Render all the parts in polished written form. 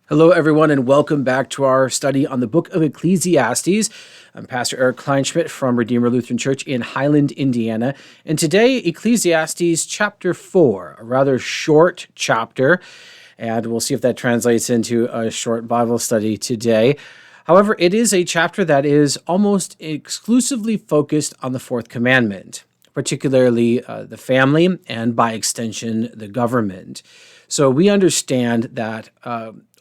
Hello, everyone, and welcome back to our study on the book of Ecclesiastes. I'm Pastor Eric Kleinschmidt from Redeemer Lutheran Church in Highland, Indiana. And today, Ecclesiastes chapter 4, a rather short chapter. And we'll see if that translates into a short Bible study today. However, it is a chapter that is almost exclusively focused on the fourth commandment, particularly the family and, by extension, the government. So we understand that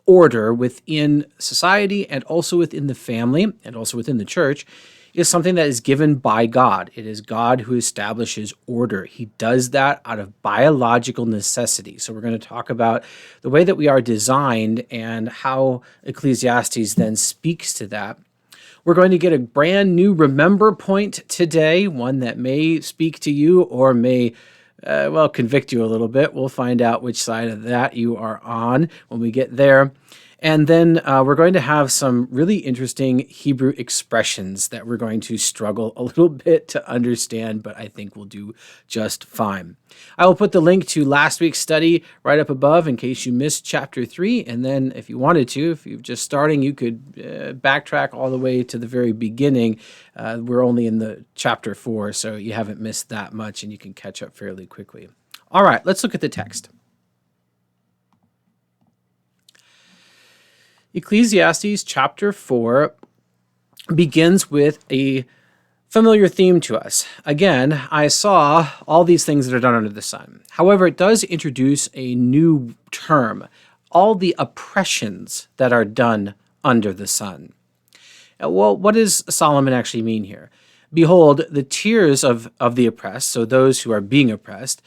order within society and also within the family and also within the church is something that is given by God. It is God who establishes order. He does that out of biological necessity. So we're going to talk about the way that we are designed and how Ecclesiastes then speaks to that. We're going to get a brand new remember point today, one that may speak to you or may convict you a little bit. We'll find out which side of that you are on when we get there. And then we're going to have some really interesting Hebrew expressions that we're going to struggle a little bit to understand, but I think we'll do just fine. I will put the link to last week's study right up above in case you missed chapter 3. And then if you wanted to, if you're just starting, you could backtrack all the way to the very beginning. We're only in the chapter 4, so you haven't missed that much and you can catch up fairly quickly. All right, let's look at the text. Ecclesiastes chapter 4 begins with a familiar theme to us. Again, I saw all these things that are done under the sun. However, it does introduce a new term, all the oppressions that are done under the sun. Well, what does Solomon actually mean here? Behold, the tears of the oppressed, so those who are being oppressed,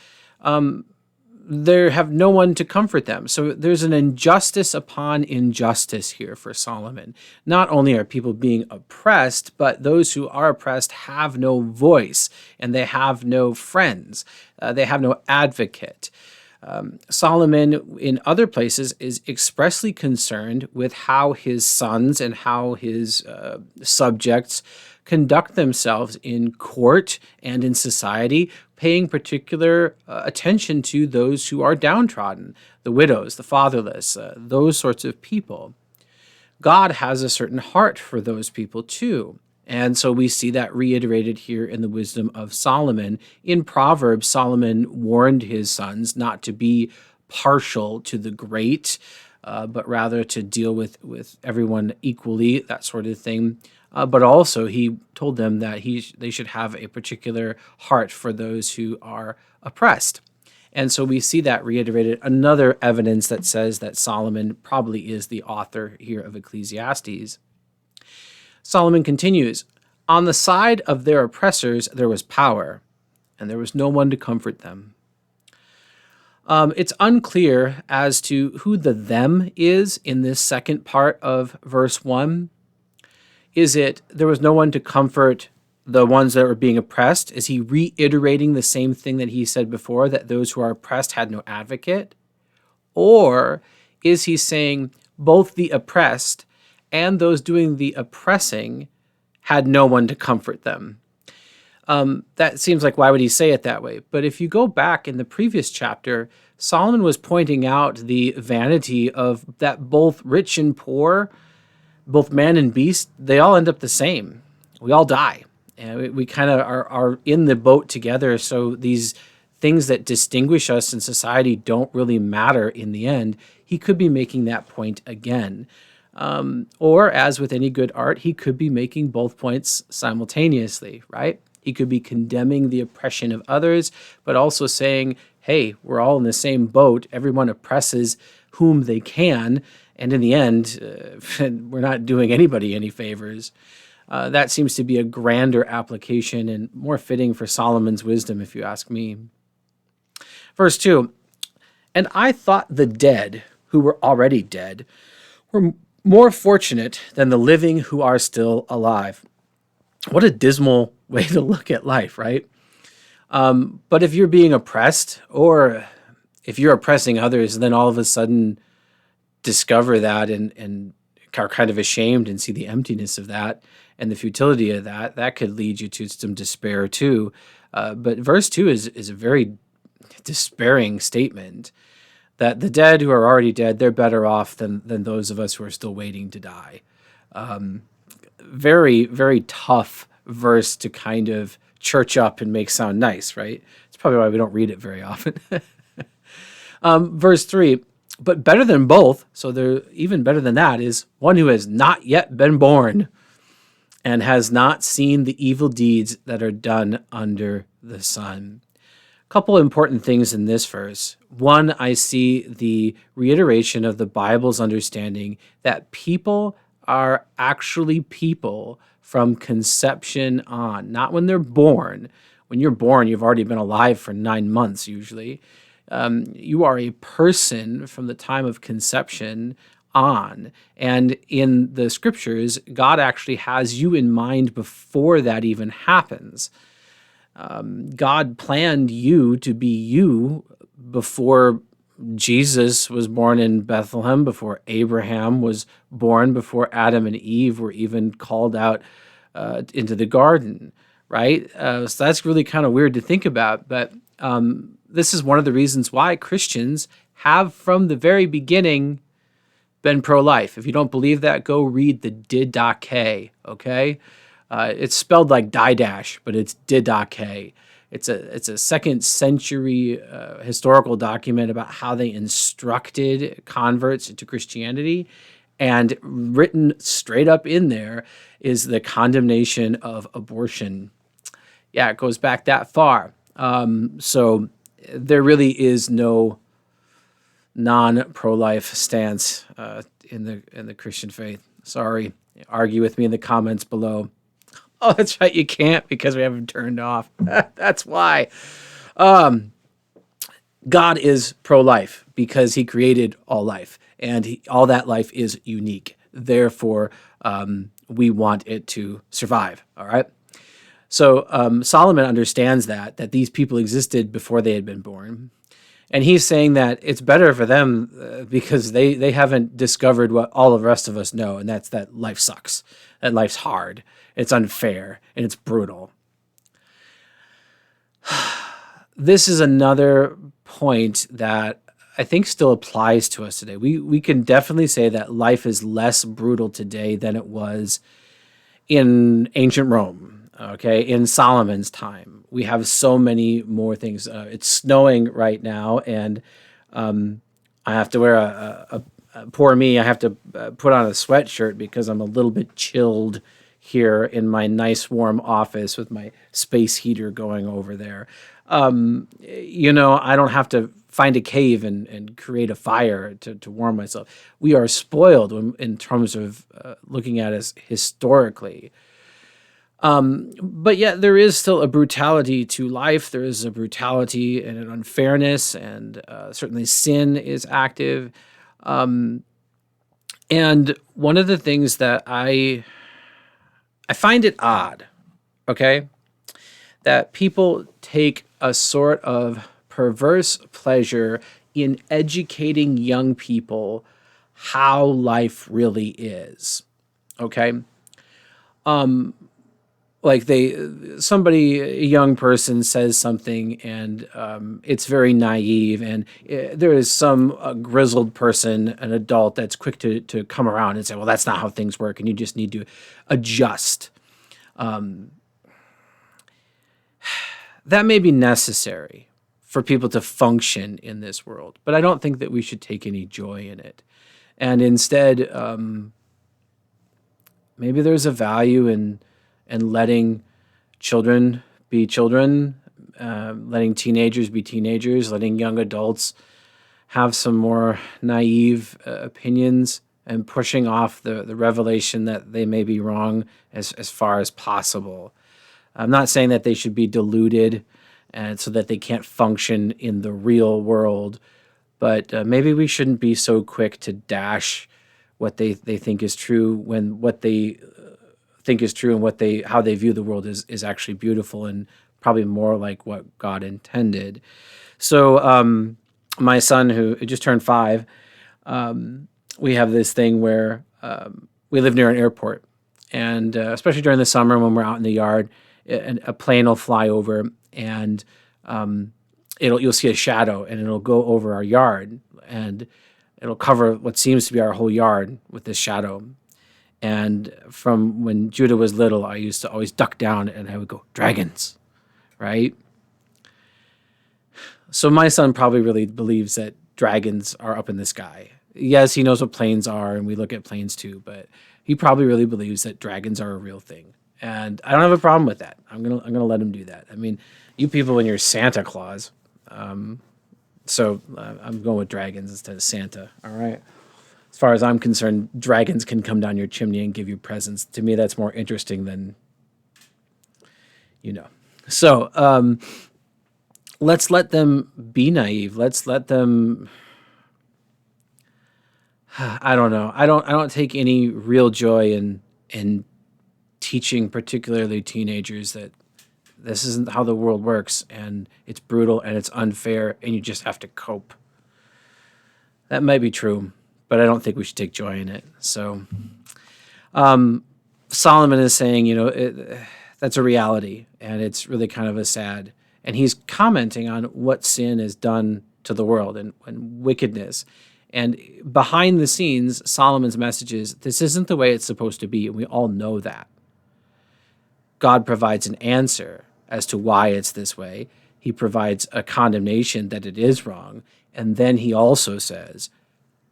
they have no one to comfort them. So there's an injustice upon injustice here for Solomon. Not only are people being oppressed, but those who are oppressed have no voice and they have no friends. They have no advocate. Solomon, in other places, is expressly concerned with how his sons and how his subjects conduct themselves in court and in society, paying particular attention to those who are downtrodden, the widows, the fatherless, those sorts of people. God has a certain heart for those people too. And so we see that reiterated here in the wisdom of Solomon. In Proverbs, Solomon warned his sons not to be partial to the great, but rather to deal with everyone equally, that sort of thing. But also he told them that they should have a particular heart for those who are oppressed. And so we see that reiterated, another evidence that says that Solomon probably is the author here of Ecclesiastes. Solomon continues, on the side of their oppressors there was power, and there was no one to comfort them. It's unclear as to who the them is in this second part of verse 1. Is it there was no one to comfort the ones that were being oppressed? Is he reiterating the same thing that he said before, that those who are oppressed had no advocate? Or is he saying both the oppressed and those doing the oppressing had no one to comfort them? That seems like, why would he say it that way? But if you go back in the previous chapter, Solomon was pointing out the vanity of that both rich and poor, both man and beast, they all end up the same. We all die. And we kind of are in the boat together. So these things that distinguish us in society don't really matter in the end. He could be making that point again. Or, as with any good art, he could be making both points simultaneously, right? He could be condemning the oppression of others, but also saying, hey, we're all in the same boat. Everyone oppresses whom they can. And in the end, we're not doing anybody any favors. That seems to be a grander application and more fitting for Solomon's wisdom, if you ask me. Verse 2, and I thought the dead, who were already dead, were more fortunate than the living who are still alive. What a dismal way to look at life, right? But if you're being oppressed, or if you're oppressing others, then all of a sudden discover that and are kind of ashamed and see the emptiness of that and the futility of that, that could lead you to some despair too. But verse 2 is a very despairing statement. that the dead who are already dead, they're better off than those of us who are still waiting to die. Very, very tough verse to kind of church up and make sound nice, right? It's probably why we don't read it very often. Verse 3, but better than both, so they're even better than that, is one who has not yet been born and has not seen the evil deeds that are done under the sun. A couple important things in this verse. One, I see the reiteration of the Bible's understanding that people are actually people from conception on, not when they're born. When you're born, you've already been alive for 9 months usually. You are a person from the time of conception on. And in the scriptures, God actually has you in mind before that even happens. God planned you to be you before Jesus was born in Bethlehem, before Abraham was born, before Adam and Eve were even called out into the garden, right? So that's really kind of weird to think about, but this is one of the reasons why Christians have from the very beginning been pro-life. If you don't believe that, go read the Didache, okay? It's spelled like Didache, but it's Didache. It's a second century historical document about how they instructed converts into Christianity, and written straight up in there is the condemnation of abortion. Yeah, it goes back that far. So there really is no non-pro-life stance in the Christian faith. Sorry, argue with me in the comments below. Oh, that's right, you can't because we haven't turned off. That's why. God is pro-life because he created all life, and all that life is unique. Therefore, we want it to survive, all right? So Solomon understands that these people existed before they had been born. And he's saying that it's better for them because they haven't discovered what all the rest of us know, and that's that life sucks, that life's hard, it's unfair, and it's brutal. This is another point that I think still applies to us today. We can definitely say that life is less brutal today than it was in ancient Rome, okay, in Solomon's time. We have so many more things. It's snowing right now, and I have to wear poor me, I have to put on a sweatshirt because I'm a little bit chilled here in my nice warm office with my space heater going over there. I don't have to find a cave and create a fire to warm myself. We are spoiled in terms of looking at us historically. But yet there is still a brutality to life. There is a brutality and an unfairness, and certainly sin is active. And one of the things that I find it odd, okay, that people take a sort of perverse pleasure in educating young people how life really is, okay? Like a young person says something and it's very naive, and there is some grizzled person, an adult, that's quick to come around and say, well, that's not how things work, and you just need to adjust. That may be necessary for people to function in this world, but I don't think that we should take any joy in it. And instead, maybe there's a value in letting children be children, letting teenagers be teenagers, letting young adults have some more naive opinions, and pushing off the revelation that they may be wrong as far as possible. I'm not saying that they should be deluded and so that they can't function in the real world, but maybe we shouldn't be so quick to dash what they think is true when what they think is true and how they view the world is actually beautiful and probably more like what God intended. So my son, who just turned 5, we have this thing where we live near an airport, and especially during the summer when we're out in the yard, a plane will fly over, and you'll see a shadow, and it'll go over our yard, and it'll cover what seems to be our whole yard with this shadow. And from when Judah was little, I used to always duck down and I would go, dragons, right? So my son probably really believes that dragons are up in the sky. Yes, he knows what planes are, and we look at planes too, but he probably really believes that dragons are a real thing. And I don't have a problem with that. I'm gonna let him do that. I mean, you people, when you're Santa Claus, so I'm going with dragons instead of Santa. All right. As far as I'm concerned, dragons can come down your chimney and give you presents. To me, that's more interesting than, So let's let them be naive. Let's let them. I don't know. I don't take any real joy in teaching, particularly teenagers, that this isn't how the world works, and it's brutal and it's unfair, and you just have to cope. That might be true, but I don't think we should take joy in it. So Solomon is saying, that's a reality, and it's really kind of a sad. And he's commenting on what sin has done to the world and wickedness. And behind the scenes, Solomon's message is, this isn't the way it's supposed to be, and we all know that. God provides an answer as to why it's this way. He provides a condemnation that it is wrong. And then he also says,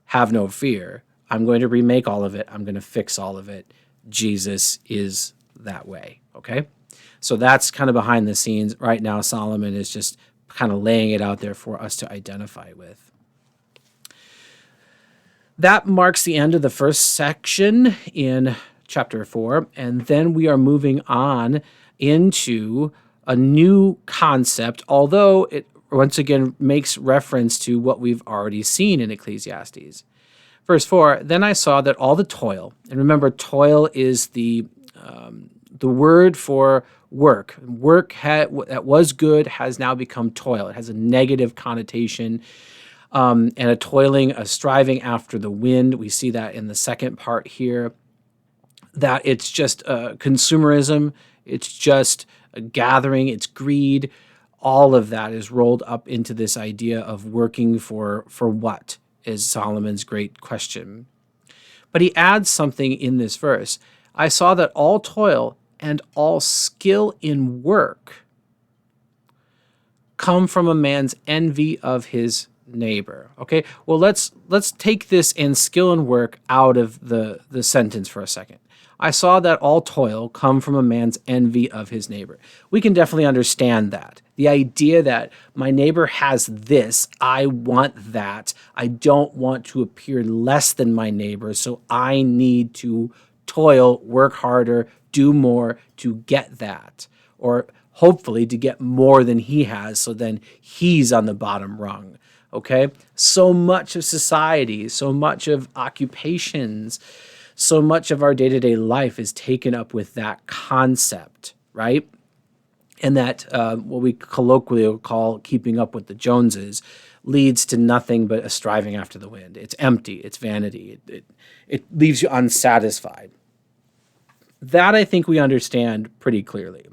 have no fear. I'm going to remake all of it. I'm going to fix all of it. Jesus is that way. Okay? So that's kind of behind the scenes. Right now, Solomon is just kind of laying it out there for us to identify with. That marks the end of the first section in chapter 4, and then we are moving on into a new concept, although it once again makes reference to what we've already seen in Ecclesiastes. Verse 4, then I saw that all the toil, and remember, toil is the word for work. Work that was good has now become toil. It has a negative connotation, and a toiling, a striving after the wind. We see that in the second part here, that it's just consumerism, it's just a gathering, it's greed. All of that is rolled up into this idea of working for what is Solomon's great question. But he adds something in this verse. I saw that all toil and all skill in work come from a man's envy of his neighbor. Okay, well, let's take this and skill and work out of the sentence for a second. I saw that all toil come from a man's envy of his neighbor. We can definitely understand that. The idea that my neighbor has this, I want that. I don't want to appear less than my neighbor, so I need to toil, work harder, do more to get that. Or hopefully to get more than he has, so then he's on the bottom rung. Okay? So much of society, so much of occupations, so much of our day-to-day life is taken up with that concept, right? And that what we colloquially call keeping up with the Joneses leads to nothing but a striving after the wind. It's empty. It's vanity. It leaves you unsatisfied. That I think we understand pretty clearly.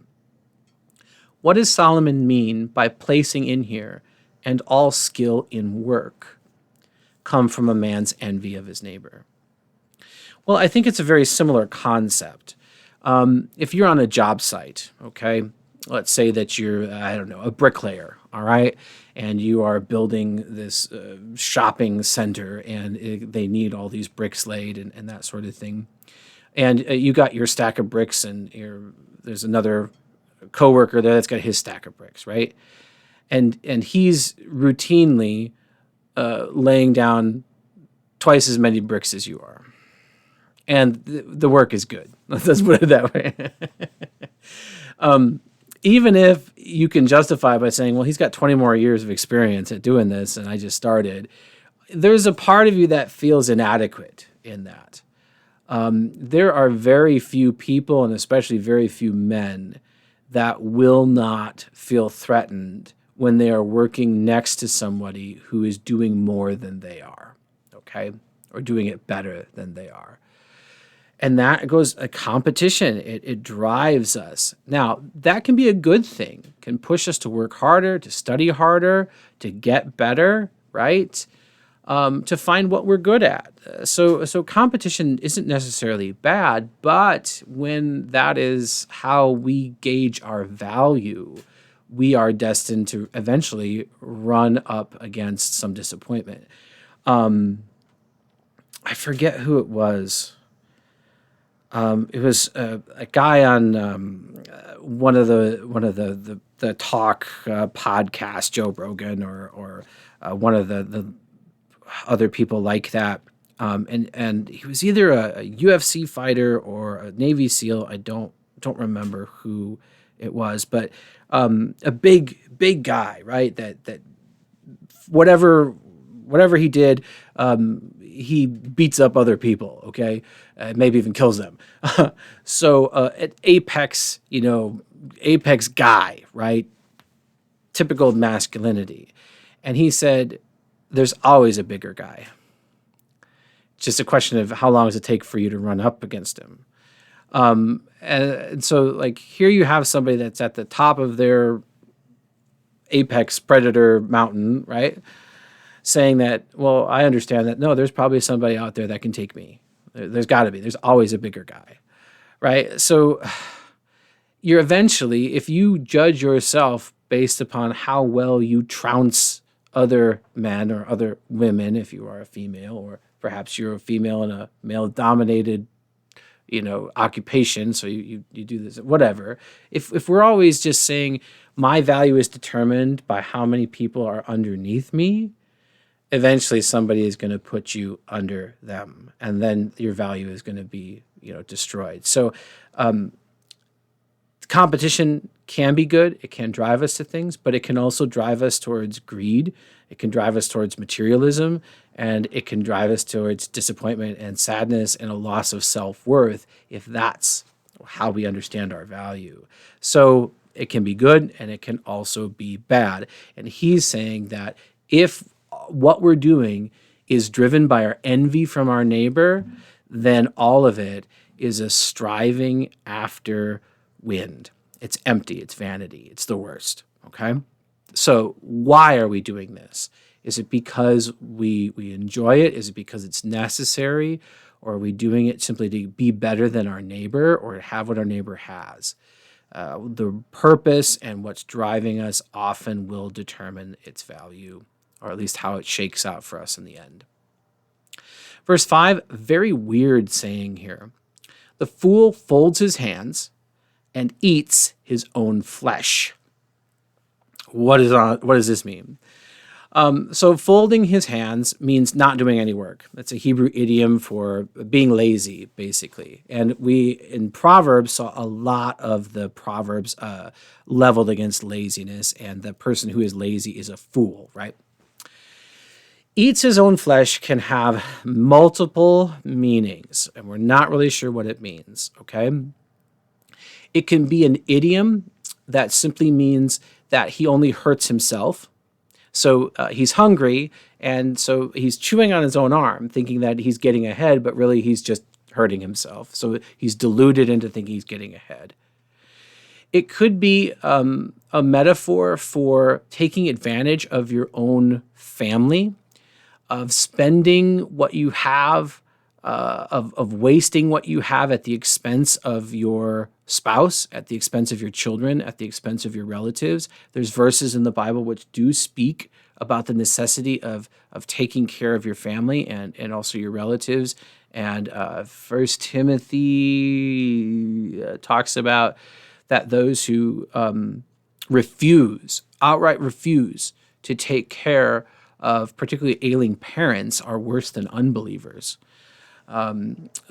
What does Solomon mean by placing in here, and all skill in work come from a man's envy of his neighbor? Well, I think it's a very similar concept. If you're on a job site, okay, let's say that you're, a bricklayer, all right, and you are building this shopping center, and they need all these bricks laid and that sort of thing. And you got your stack of bricks, and there's another coworker there that's got his stack of bricks, right? And he's routinely laying down twice as many bricks as you are. And the work is good. Let's put it that way. Even if you can justify by saying, well, he's got 20 more years of experience at doing this, and I just started, there's a part of you that feels inadequate in that. There are very few people, and especially very few men, that will not feel threatened when they are working next to somebody who is doing more than they are, okay? Or doing it better than they are. And that goes a competition. It drives us. Now, that can be a good thing, can push us to work harder, to study harder, to get better, right? To find what we're good at. So competition isn't necessarily bad, but when that is how we gauge our value, we are destined to eventually run up against some disappointment. I forget who it was. It was a guy on one of the talk podcasts, Joe Rogan, or one of the other people like that. And he was either a UFC fighter or a Navy SEAL. I don't remember who it was, but a big guy, right? That whatever he did, he beats up other people. Okay, maybe even kills them. So at apex, apex guy, right? Typical masculinity, and he said, "There's always a bigger guy. It's just a question of how long does it take for you to run up against him." And so, like, here you have somebody that's at the top of their apex predator mountain, right? Saying that, well, I understand that. No, there's probably somebody out there that can take me. There's got to be. There's always a bigger guy, right? So you're eventually, if you judge yourself based upon how well you trounce other men or other women, if you are a female, or perhaps you're a female in a male-dominated, occupation, so you do this, whatever. If we're always just saying my value is determined by how many people are underneath me, eventually somebody is going to put you under them, and then your value is going to be, destroyed. So competition can be good. It can drive us to things, but it can also drive us towards greed. It can drive us towards materialism, and it can drive us towards disappointment and sadness and a loss of self-worth if that's how we understand our value. So it can be good, and it can also be bad. And he's saying that if what we're doing is driven by our envy from our neighbor, then all of it is a striving after wind. It's empty. It's vanity. It's the worst. Okay? So why are we doing this? Is it because we enjoy it? Is it because it's necessary? Or are we doing it simply to be better than our neighbor or to have what our neighbor has? The purpose and what's driving us often will determine its value, or at least how it shakes out for us in the end. Verse 5, very weird saying here. The fool folds his hands and eats his own flesh. What does this mean? So folding his hands means not doing any work. That's a Hebrew idiom for being lazy, basically. And we, in Proverbs, saw a lot of the Proverbs leveled against laziness, and the person who is lazy is a fool, right? Eats his own flesh can have multiple meanings, and we're not really sure what it means, okay? It can be an idiom that simply means that he only hurts himself. So he's hungry, and so he's chewing on his own arm, thinking that he's getting ahead, but really he's just hurting himself. So he's deluded into thinking he's getting ahead. It could be a metaphor for taking advantage of your own family, of spending what you have, of wasting what you have at the expense of your spouse, at the expense of your children, at the expense of your relatives. There's verses in the Bible which do speak about the necessity of taking care of your family and also your relatives. And 1 Timothy talks about that those who outright refuse to take care of particularly ailing parents are worse than unbelievers.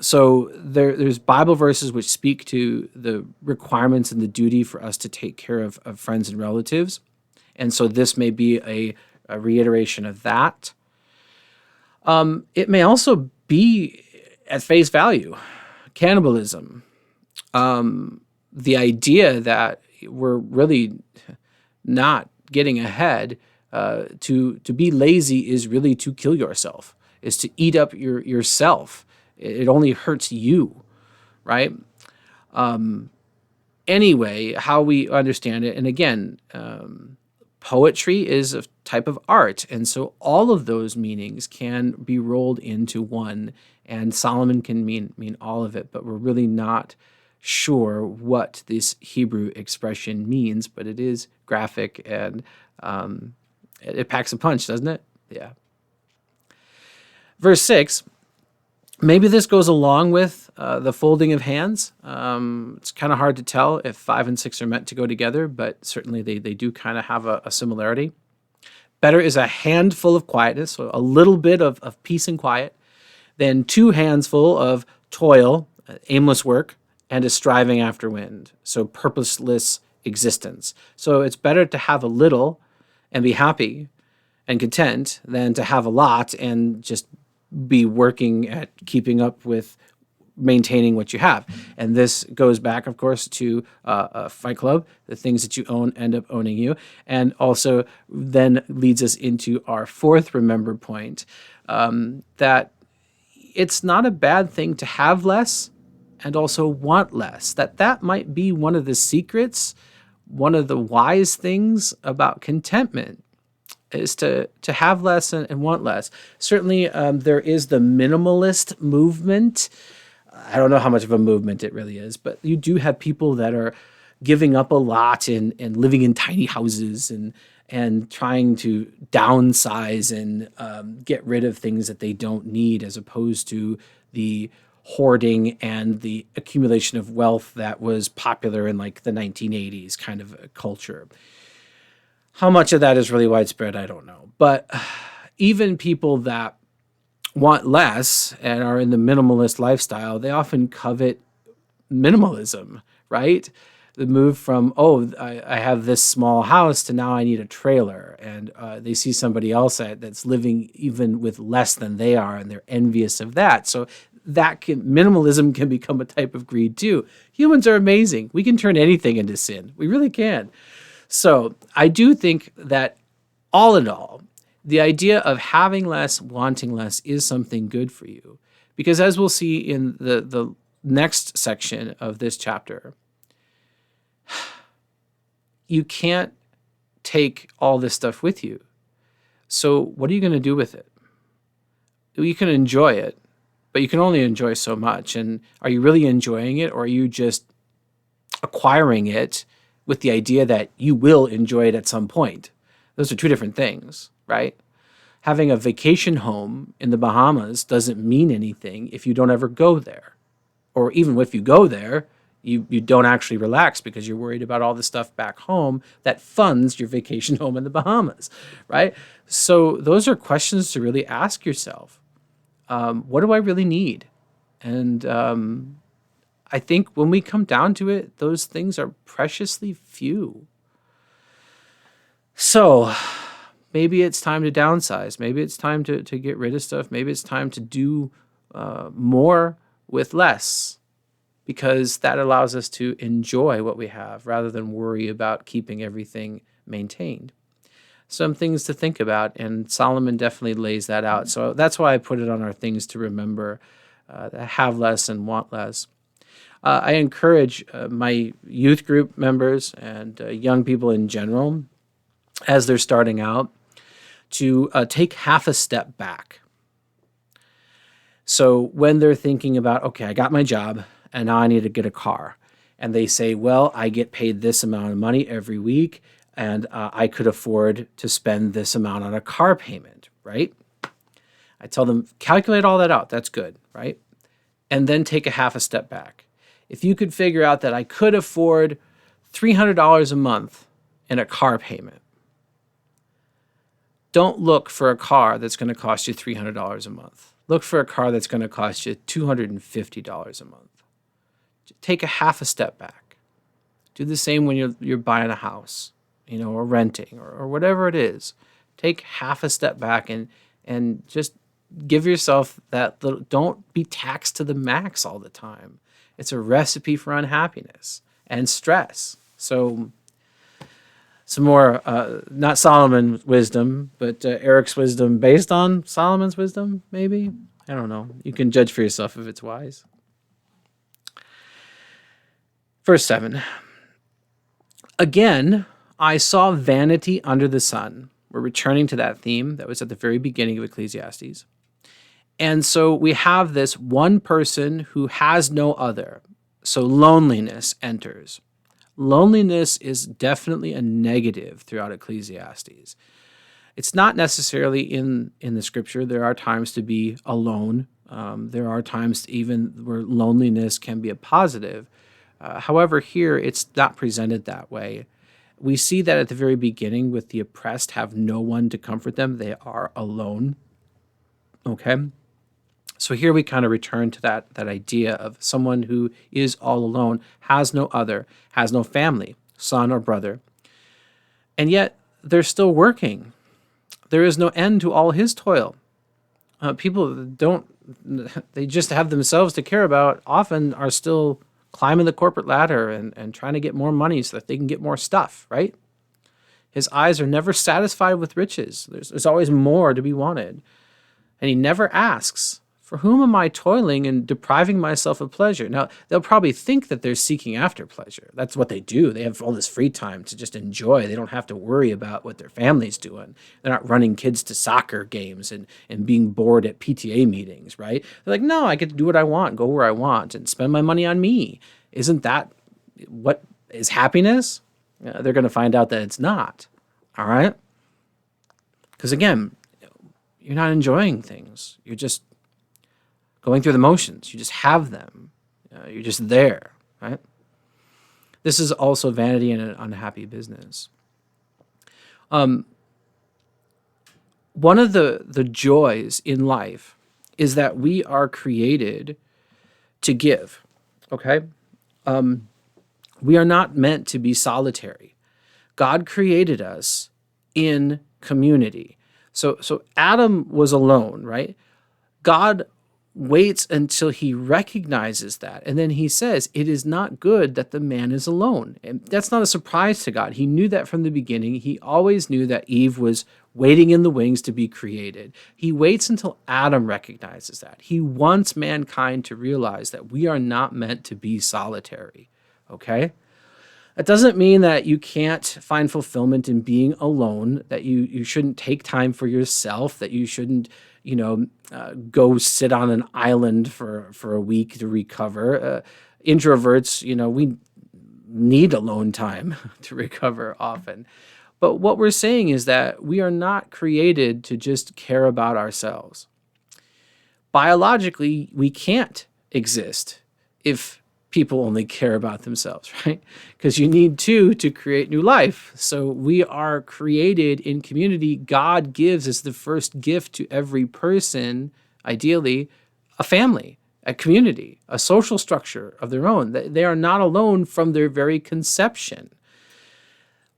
So there's Bible verses which speak to the requirements and the duty for us to take care of friends and relatives. And so this may be a reiteration of that. It may also be at face value, cannibalism. The idea that we're really not getting ahead. To be lazy is really to kill yourself, is to eat up yourself. It only hurts you. right? Anyway, how we understand it, and again, poetry is a type of art, and so all of those meanings can be rolled into one, and Solomon can mean all of it, but we're really not sure what this Hebrew expression means, but it is graphic, and it packs a punch, doesn't it? Yeah. Verse 6, maybe this goes along with the folding of hands. It's kind of hard to tell if 5 and 6 are meant to go together, but certainly they do kind of have a similarity. Better is a handful of quietness, so a little bit of peace and quiet, than 2 handsful of toil, aimless work, and a striving after wind, so purposeless existence. So it's better to have a little and be happy and content than to have a lot and just be working at keeping up with maintaining what you have. And this goes back, of course, to Fight Club. The things that you own end up owning you. And also then leads us into our 4th remember point, that it's not a bad thing to have less and also want less. That might be one of the secrets, one of the wise things about contentment, is to have less and want less. Certainly, there is the minimalist movement. I don't know how much of a movement it really is, but you do have people that are giving up a lot and living in tiny houses and trying to downsize and get rid of things that they don't need, as opposed to the hoarding and the accumulation of wealth that was popular in like the 1980s kind of a culture. How much of that is really widespread, I don't know. But even people that want less and are in the minimalist lifestyle, they often covet minimalism, right? The move from, I have this small house to now I need a trailer. And they see somebody else that's living even with less than they are, and they're envious of that. So minimalism can become a type of greed too. Humans are amazing. We can turn anything into sin. We really can. So I do think that all in all, the idea of having less, wanting less is something good for you. Because as we'll see in the next section of this chapter, you can't take all this stuff with you. So what are you going to do with it? You can enjoy it, but you can only enjoy so much. And are you really enjoying it, or are you just acquiring it with the idea that you will enjoy it at some point? Those are 2 different things, right? Having a vacation home in the Bahamas doesn't mean anything if you don't ever go there. Or even if you go there, you don't actually relax because you're worried about all the stuff back home that funds your vacation home in the Bahamas, right? So those are questions to really ask yourself. What do I really need? And I think when we come down to it, those things are preciously few. So maybe it's time to downsize. Maybe it's time to get rid of stuff. Maybe it's time to do more with less, because that allows us to enjoy what we have rather than worry about keeping everything maintained. Some things to think about, and Solomon definitely lays that out. So that's why I put it on our things to remember, have less and want less. I encourage my youth group members and young people in general, as they're starting out, to take half a step back. So when they're thinking about, okay, I got my job and now I need to get a car, and they say, well, I get paid this amount of money every week, and I could afford to spend this amount on a car payment, right? I tell them, calculate all that out. That's good, right? And then take a half a step back. If you could figure out that I could afford $300 a month in a car payment, don't look for a car that's going to cost you $300 a month. Look for a car that's going to cost you $250 a month. Take a half a step back. Do the same when you're buying a house, or renting or whatever it is. Take half a step back and just give yourself that little, don't be taxed to the max all the time. It's a recipe for unhappiness and stress. So some more, not Solomon's wisdom, but Eric's wisdom based on Solomon's wisdom, maybe? I don't know. You can judge for yourself if it's wise. Verse 7. Again, I saw vanity under the sun. We're returning to that theme that was at the very beginning of Ecclesiastes. And so we have this one person who has no other. So loneliness enters. Loneliness is definitely a negative throughout Ecclesiastes. It's not necessarily in the scripture. There are times to be alone. There are times even where loneliness can be a positive. However, here it's not presented that way. We see that at the very beginning with the oppressed have no one to comfort them. They are alone. Okay? So here we kind of return to that idea of someone who is all alone, has no other, has no family, son or brother, and yet they're still working. There is no end to all his toil. People they just have themselves to care about, often are still climbing the corporate ladder and trying to get more money so that they can get more stuff, right? His eyes are never satisfied with riches. There's always more to be wanted. And he never asks, for whom am I toiling and depriving myself of pleasure? Now, they'll probably think that they're seeking after pleasure. That's what they do. They have all this free time to just enjoy. They don't have to worry about what their family's doing. They're not running kids to soccer games and being bored at PTA meetings, right? They're like, no, I get to do what I want, go where I want, and spend my money on me. Isn't that what is happiness? They're going to find out that it's not, all right? Because again, you're not enjoying things. You're just going through the motions. You just have them. You're just there, right? This is also vanity and an unhappy business. One of the joys in life is that we are created to give, okay? We are not meant to be solitary. God created us in community. So Adam was alone, right? God waits until he recognizes that. And then he says, it is not good that the man is alone. And that's not a surprise to God. He knew that from the beginning. He always knew that Eve was waiting in the wings to be created. He waits until Adam recognizes that. He wants mankind to realize that we are not meant to be solitary. Okay? That doesn't mean that you can't find fulfillment in being alone, that you shouldn't take time for yourself, that you shouldn't go sit on an island for a week to recover. Introverts, we need alone time to recover often. But what we're saying is that we are not created to just care about ourselves. Biologically, we can't exist if people only care about themselves, right? Because you need two to create new life. So we are created in community. God gives as the first gift to every person, ideally, a family, a community, a social structure of their own. They are not alone from their very conception.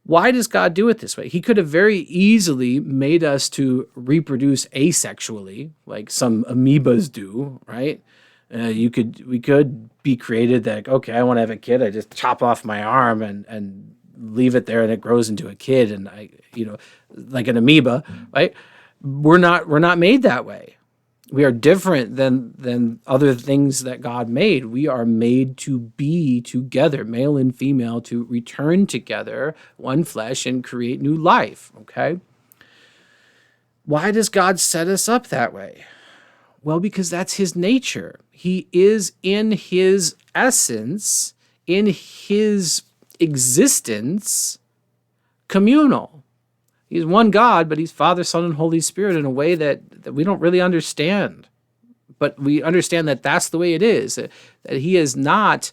Why does God do it this way? He could have very easily made us to reproduce asexually, like some amoebas do, right? We could be created that, okay, I want to have a kid. I just chop off my arm and leave it there, and it grows into a kid, and like an amoeba, right? We're not made that way. We are different than other things that God made. We are made to be together, male and female, to return together, one flesh, and create new life. Okay. Why does God set us up that way? Well, because that's his nature. He is in his essence, in his existence, communal. He's one God, but he's Father, Son, and Holy Spirit in a way that we don't really understand. But we understand that that's the way it is, that he is not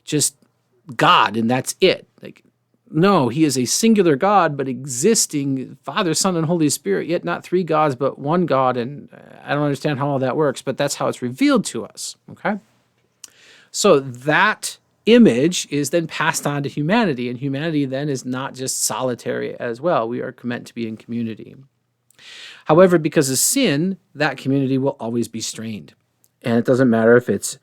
just God and that's it. No, he is a singular God, but existing Father, Son, and Holy Spirit, yet not three gods, but one God. And I don't understand how all that works, but that's how it's revealed to us, okay? So that image is then passed on to humanity, and humanity then is not just solitary as well. We are meant to be in community. However, because of sin, that community will always be strained. And it doesn't matter if it's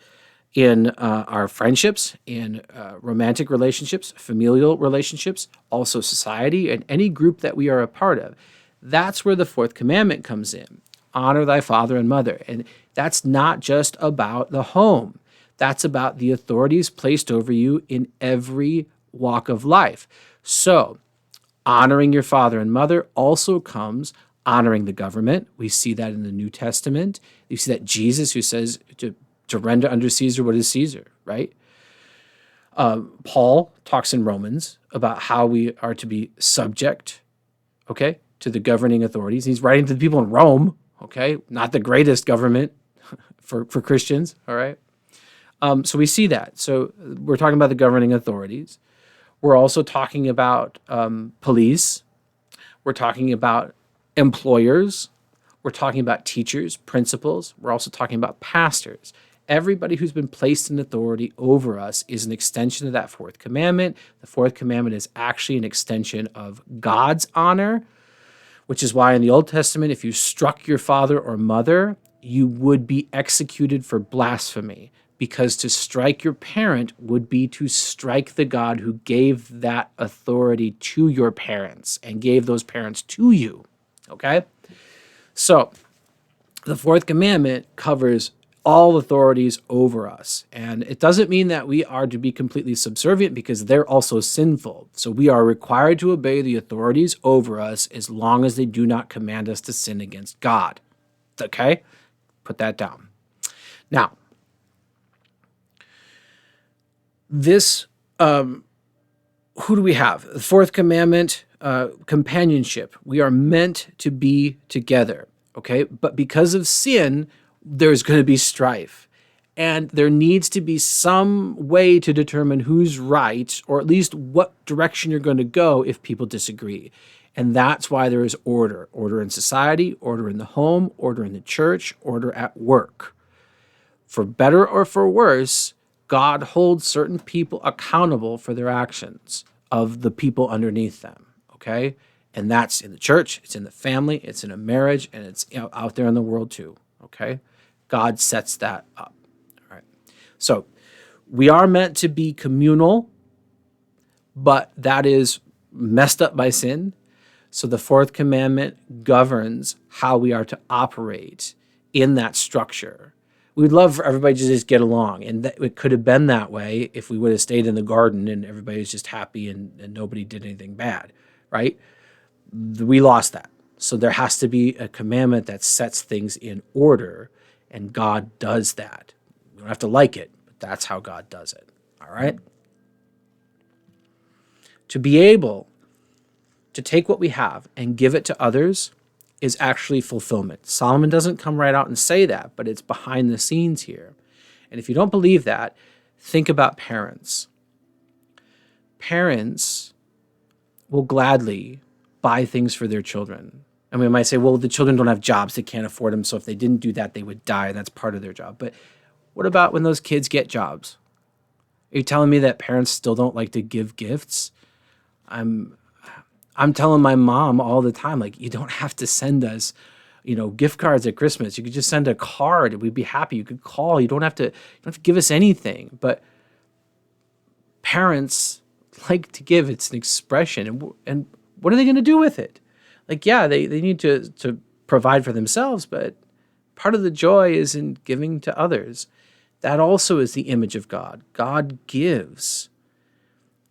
in our friendships, in romantic relationships, familial relationships, also society, and any group that we are a part of. That's where the fourth commandment comes in. Honor thy father and mother. And that's not just about the home. That's about the authorities placed over you in every walk of life. So, honoring your father and mother also comes honoring the government. We see that in the New Testament. You see that Jesus, who says to render unto Caesar what is Caesar, right? Paul talks in Romans about how we are to be subject, okay, to the governing authorities. He's writing to the people in Rome, okay, not the greatest government for Christians, all right? So we see that. So we're talking about the governing authorities. We're also talking about police. We're talking about employers. We're talking about teachers, principals. We're also talking about pastors. Everybody who's been placed in authority over us is an extension of that fourth commandment. The fourth commandment is actually an extension of God's honor, which is why in the Old Testament, if you struck your father or mother, you would be executed for blasphemy, because to strike your parent would be to strike the God who gave that authority to your parents and gave those parents to you, okay? So the fourth commandment covers all authorities over us. And it doesn't mean that we are to be completely subservient, because they're also sinful. So we are required to obey the authorities over us as long as they do not command us to sin against God. Okay? Put that down. Now, this, who do we have? The fourth commandment, companionship. We are meant to be together. Okay? But because of sin, there's going to be strife. And there needs to be some way to determine who's right, or at least what direction you're going to go if people disagree. And that's why there is order. Order in society, order in the home, order in the church, order at work. For better or for worse, God holds certain people accountable for their actions of the people underneath them. Okay? And that's in the church, it's in the family, it's in a marriage, and it's out there in the world too. Okay? God sets that up. All right. So we are meant to be communal, but that is messed up by sin. So the fourth commandment governs how we are to operate in that structure. We'd love for everybody to just get along, and it could have been that way if we would have stayed in the garden and everybody was just happy and nobody did anything bad, right? We lost that. So there has to be a commandment that sets things in order. And God does that. You don't have to like it, but that's how God does it. All right? To be able to take what we have and give it to others is actually fulfillment. Solomon doesn't come right out and say that, but it's behind the scenes here. And if you don't believe that, think about parents. Parents will gladly buy things for their children. And we might say, well, the children don't have jobs, they can't afford them, so if they didn't do that, they would die, and that's part of their job. But what about when those kids get jobs? Are you telling me that parents still don't like to give gifts? I'm telling my mom all the time, like, you don't have to send us, gift cards at Christmas. You could just send a card, and we'd be happy. You could call. You don't have to give us anything. But parents like to give. It's an expression, and what are they going to do with it? Like, yeah, they need to provide for themselves, but part of the joy is in giving to others. That also is the image of God. God gives.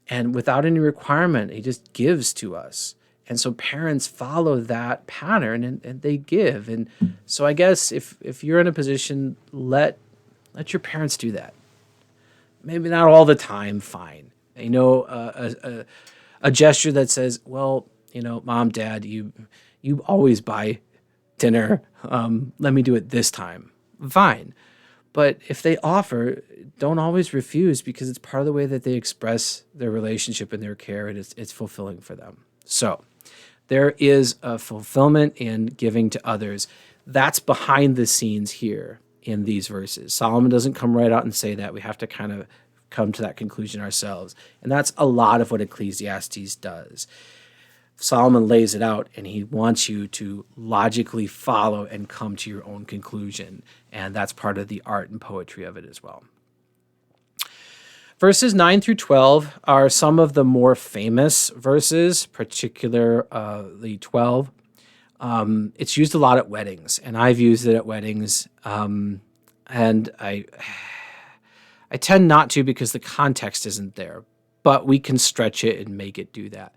And without any requirement, he just gives to us. And so parents follow that pattern and they give. And so I guess if you're in a position, let your parents do that. Maybe not all the time, fine. A gesture that says, well, Mom, Dad, you always buy dinner. Let me do it this time. Fine. But if they offer, don't always refuse, because it's part of the way that they express their relationship and their care, and it's fulfilling for them. So there is a fulfillment in giving to others. That's behind the scenes here in these verses. Solomon doesn't come right out and say that. We have to kind of come to that conclusion ourselves. And that's a lot of what Ecclesiastes does. Solomon lays it out, and he wants you to logically follow and come to your own conclusion. And that's part of the art and poetry of it as well. Verses 9 through 12 are some of the more famous verses, particularly 12. It's used a lot at weddings, and I've used it at weddings. And I tend not to because the context isn't there, but we can stretch it and make it do that.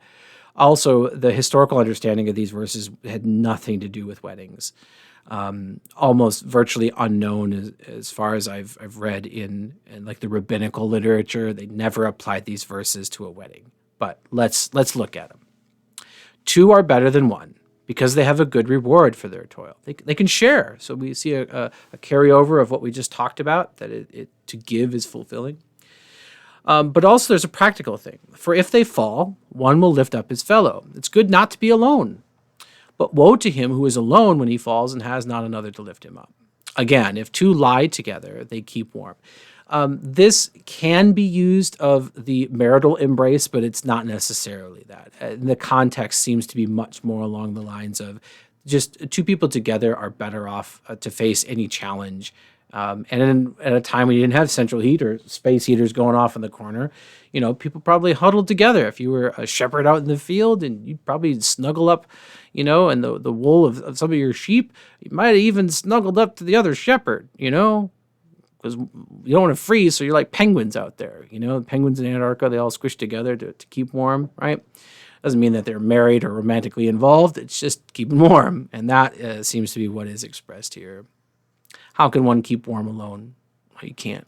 Also, the historical understanding of these verses had nothing to do with weddings. Almost virtually unknown as far as I've read in like the rabbinical literature. They never applied these verses to a wedding. But let's look at them. Two are better than one because they have a good reward for their toil. They can share. So we see a carryover of what we just talked about, that it to give is fulfilling. But also there's a practical thing. For if they fall, one will lift up his fellow. It's good not to be alone. But woe to him who is alone when he falls and has not another to lift him up. Again, if two lie together, they keep warm. This can be used of the marital embrace, but it's not necessarily that. The context seems to be much more along the lines of just two people together are better off to face any challenge. And at a time when you didn't have central heat or space heaters going off in the corner, people probably huddled together. If you were a shepherd out in the field, and you'd probably snuggle up, in the wool of some of your sheep, you might have even snuggled up to the other shepherd, because you don't want to freeze, so you're like penguins out there. Penguins in Antarctica, they all squish together to keep warm, right? Doesn't mean that they're married or romantically involved. It's just keeping warm, and that seems to be what is expressed here. How can one keep warm alone? Well, you can't.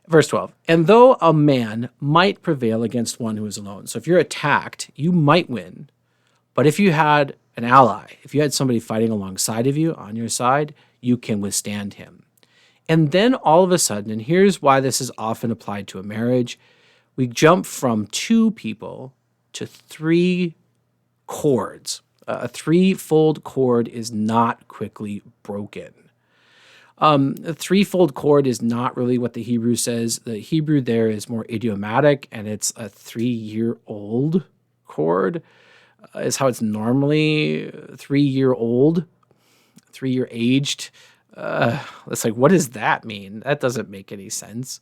Verse 12, and though a man might prevail against one who is alone. So if you're attacked, you might win. But if you had an ally, if you had somebody fighting alongside of you on your side, you can withstand him. And then all of a sudden, and here's why this is often applied to a marriage, we jump from two people to three cords. A threefold cord is not quickly broken. A threefold cord is not really what the Hebrew says. The Hebrew there is more idiomatic, and it's a 3-year-old cord, is how it's normally 3-year-old, 3-year aged. It's like, what does that mean? That doesn't make any sense.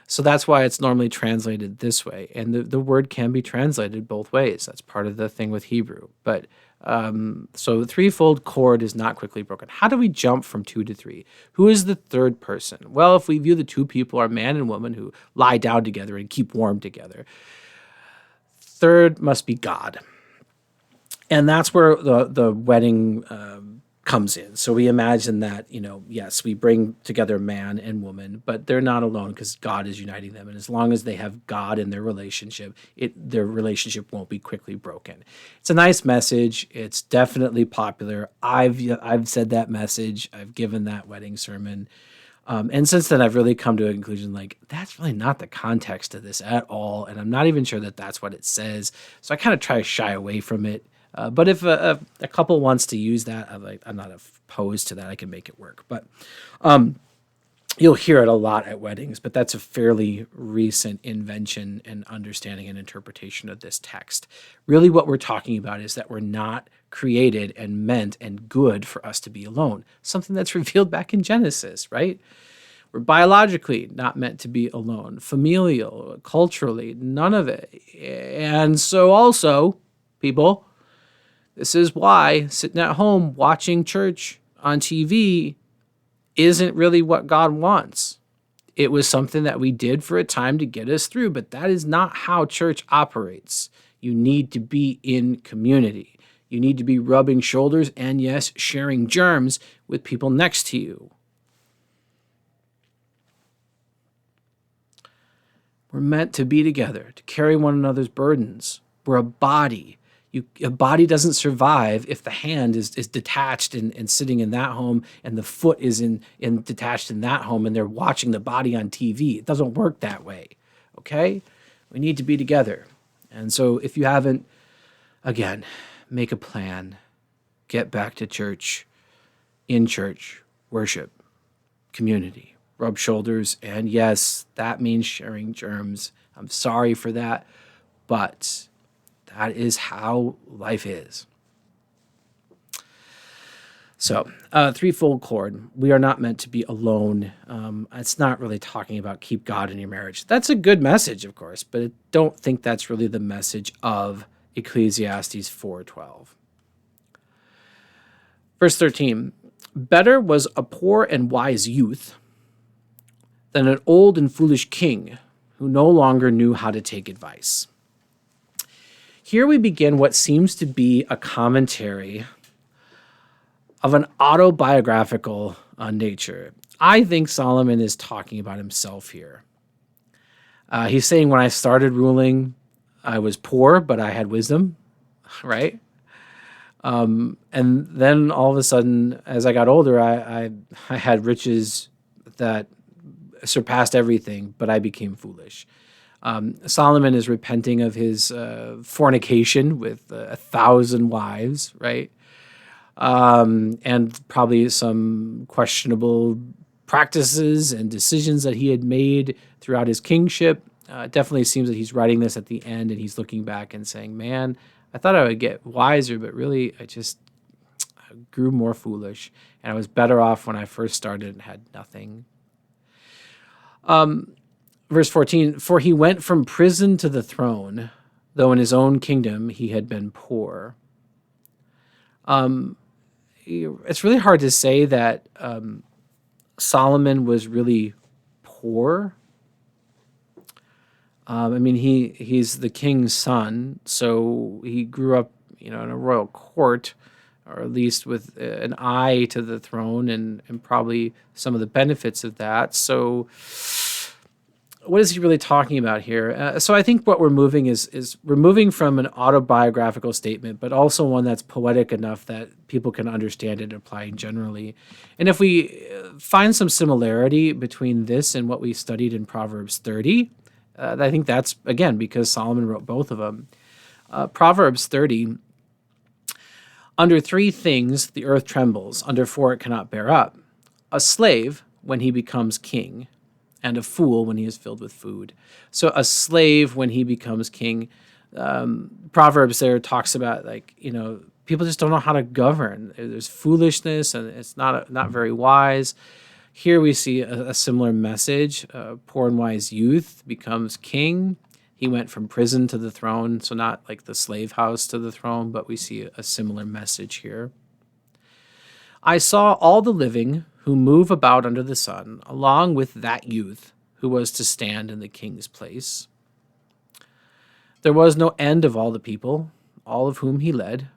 So that's why it's normally translated this way. And the word can be translated both ways. That's part of the thing with Hebrew. But so the threefold cord is not quickly broken. How do we jump from 2 to 3? Who is the third person? Well, if we view the two people are man and woman who lie down together and keep warm together, third must be God. And that's where the wedding comes in. So we imagine that, yes, we bring together man and woman, but they're not alone because God is uniting them. And as long as they have God in their relationship, their relationship won't be quickly broken. It's a nice message. It's definitely popular. I've said that message. I've given that wedding sermon. And since then, I've really come to a conclusion, like, that's really not the context of this at all. And I'm not even sure that that's what it says. So I kind of try to shy away from it. But if a couple wants to use that, I'm not opposed to that. I can make it work. But you'll hear it a lot at weddings, but that's a fairly recent invention and understanding and interpretation of this text. Really what we're talking about is that we're not created and meant and good for us to be alone. Something that's revealed back in Genesis, right? We're biologically not meant to be alone. Familial, culturally, none of it. And so also, people, this is why sitting at home watching church on TV isn't really what God wants. It was something that we did for a time to get us through, but that is not how church operates. You need to be in community. You need to be rubbing shoulders and, yes, sharing germs with people next to you. We're meant to be together, to carry one another's burdens. We're a body. A body doesn't survive if the hand is detached and sitting in that home, and the foot is in detached in that home, and they're watching the body on TV. It doesn't work that way, okay? We need to be together. And so if you haven't, again, make a plan. Get back to church, in church, worship, community, rub shoulders, and yes, that means sharing germs. I'm sorry for that, but that is how life is. So, threefold cord. We are not meant to be alone. It's not really talking about keep God in your marriage. That's a good message, of course, but I don't think that's really the message of Ecclesiastes 4:12. Verse 13. Better was a poor and wise youth than an old and foolish king who no longer knew how to take advice. Here we begin what seems to be a commentary of an autobiographical nature. I think Solomon is talking about himself here. He's saying, when I started ruling, I was poor, but I had wisdom, right? And then all of a sudden, as I got older, I had riches that surpassed everything, but I became foolish. Solomon is repenting of his fornication with 1,000 wives, right? And probably some questionable practices and decisions that he had made throughout his kingship. It definitely seems that he's writing this at the end and he's looking back and saying, man, I thought I would get wiser, but really I grew more foolish, and I was better off when I first started and had nothing. Verse 14, for he went from prison to the throne, though in his own kingdom he had been poor. It's really hard to say that Solomon was really poor. I mean, he's the king's son, so he grew up, in a royal court, or at least with an eye to the throne and probably some of the benefits of that. So what is he really talking about here? So I think what we're moving is we're moving from an autobiographical statement, but also one that's poetic enough that people can understand it applying generally. And if we find some similarity between this and what we studied in Proverbs 30, I think that's, again, because Solomon wrote both of them. Proverbs 30, under 3 things the earth trembles, under 4 it cannot bear up. A slave when he becomes king, and a fool when he is filled with food. So a slave when he becomes king. Proverbs there talks about, people just don't know how to govern. There's foolishness, and it's not very wise. Here we see a similar message. Poor and wise youth becomes king. He went from prison to the throne, so not like the slave house to the throne, but we see a similar message here. I saw all the living who move about under the sun, along with that youth who was to stand in the king's place. There was no end of all the people, all of whom he led.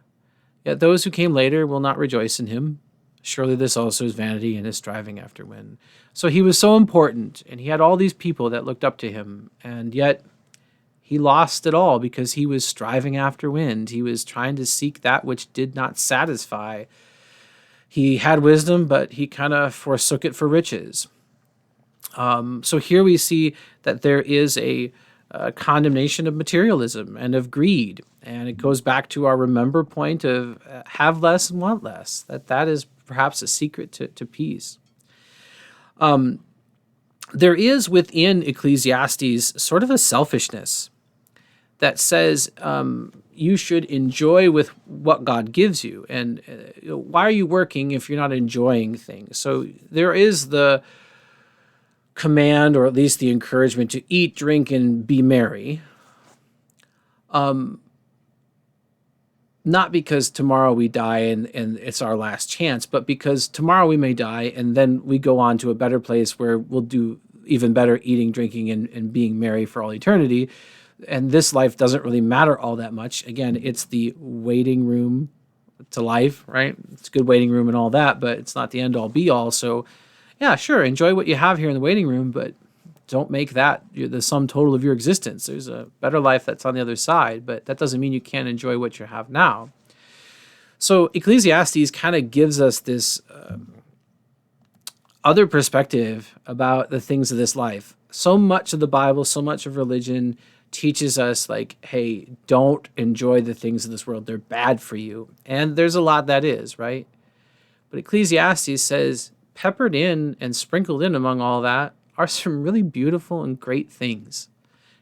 Yet those who came later will not rejoice in him. Surely this also is vanity and is striving after wind. So he was so important, and he had all these people that looked up to him, and yet he lost it all because he was striving after wind. He was trying to seek that which did not satisfy. He had wisdom, but he kind of forsook it for riches. So here we see that there is a condemnation of materialism and of greed. And it goes back to our remember point of have less and want less. That is perhaps a secret to peace. There is within Ecclesiastes sort of a selfishness that says you should enjoy with what God gives you. And why are you working if you're not enjoying things? So there is the command, or at least the encouragement, to eat, drink, and be merry. Not because tomorrow we die and it's our last chance, but because tomorrow we may die and then we go on to a better place where we'll do even better eating, drinking, and being merry for all eternity. And this life doesn't really matter all that much. Again, it's the waiting room to life, right? It's a good waiting room and all that, but it's not the end all be all. So yeah, sure, enjoy what you have here in the waiting room, but don't make that the sum total of your existence. There's a better life that's on the other side, but that doesn't mean you can't enjoy what you have now. So Ecclesiastes kind of gives us this other perspective about the things of this life. So much of the Bible, so much of religion teaches us, hey, don't enjoy the things of this world. They're bad for you. And there's a lot that is, right? But Ecclesiastes says, peppered in and sprinkled in among all that are some really beautiful and great things.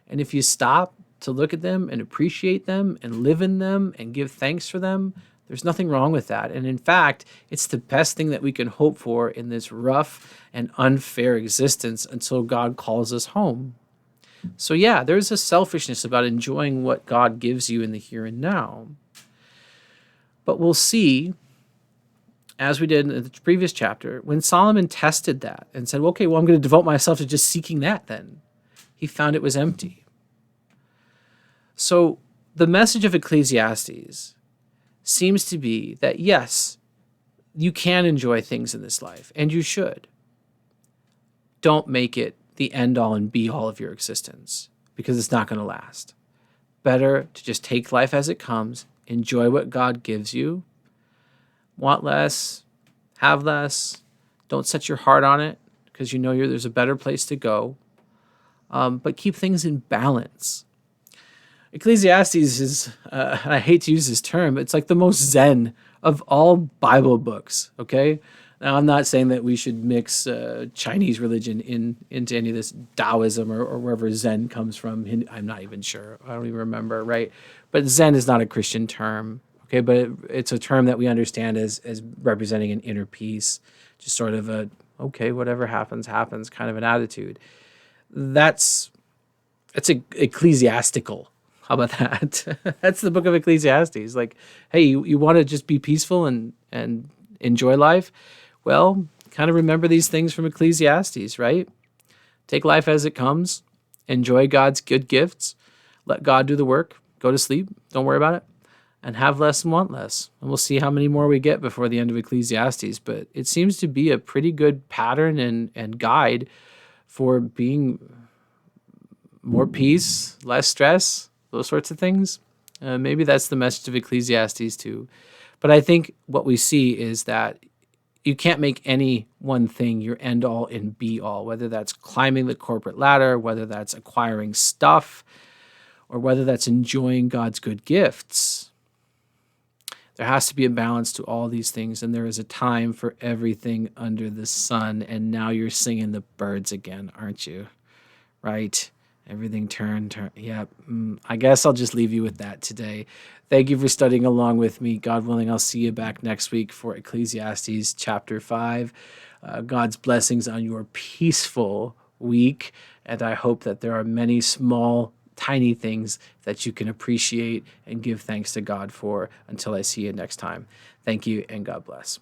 And if you stop to look at them and appreciate them and live in them and give thanks for them, there's nothing wrong with that. And in fact, it's the best thing that we can hope for in this rough and unfair existence until God calls us home. So yeah, there's a selfishness about enjoying what God gives you in the here and now. But we'll see as we did in the previous chapter, when Solomon tested that and said, okay, well, I'm going to devote myself to just seeking that then, he found it was empty. So the message of Ecclesiastes seems to be that, yes, you can enjoy things in this life, and you should. Don't make it the end-all and be-all of your existence, because it's not going to last. Better to just take life as it comes, enjoy what God gives you, want less, have less, don't set your heart on it, because you know there's a better place to go, but keep things in balance. Ecclesiastes is, and I hate to use this term, it's like the most Zen of all Bible books, okay? Now, I'm not saying that we should mix Chinese religion into any of this Taoism or wherever Zen comes from. I'm not even sure. I don't even remember, right? But Zen is not a Christian term, okay? But it's a term that we understand as representing an inner peace, just sort of a, okay, whatever happens, happens kind of an attitude. It's ecclesiastical. How about that? That's the book of Ecclesiastes. Like, hey, you want to just be peaceful and enjoy life? Well, kind of remember these things from Ecclesiastes, right? Take life as it comes. Enjoy God's good gifts. Let God do the work. Go to sleep. Don't worry about it. And have less and want less. And we'll see how many more we get before the end of Ecclesiastes. But it seems to be a pretty good pattern and guide for being more peace, less stress, those sorts of things. Maybe that's the message of Ecclesiastes too. But I think what we see is that you can't make any one thing your end all and be all, whether that's climbing the corporate ladder, whether that's acquiring stuff, or whether that's enjoying God's good gifts. There has to be a balance to all these things, and there is a time for everything under the sun. And now you're singing the birds again, aren't you? Right? Everything turn. Yeah, I guess I'll just leave you with that today. Thank you for studying along with me. God willing, I'll see you back next week for Ecclesiastes chapter 5. God's blessings on your peaceful week. And I hope that there are many small, tiny things that you can appreciate and give thanks to God for until I see you next time. Thank you, and God bless.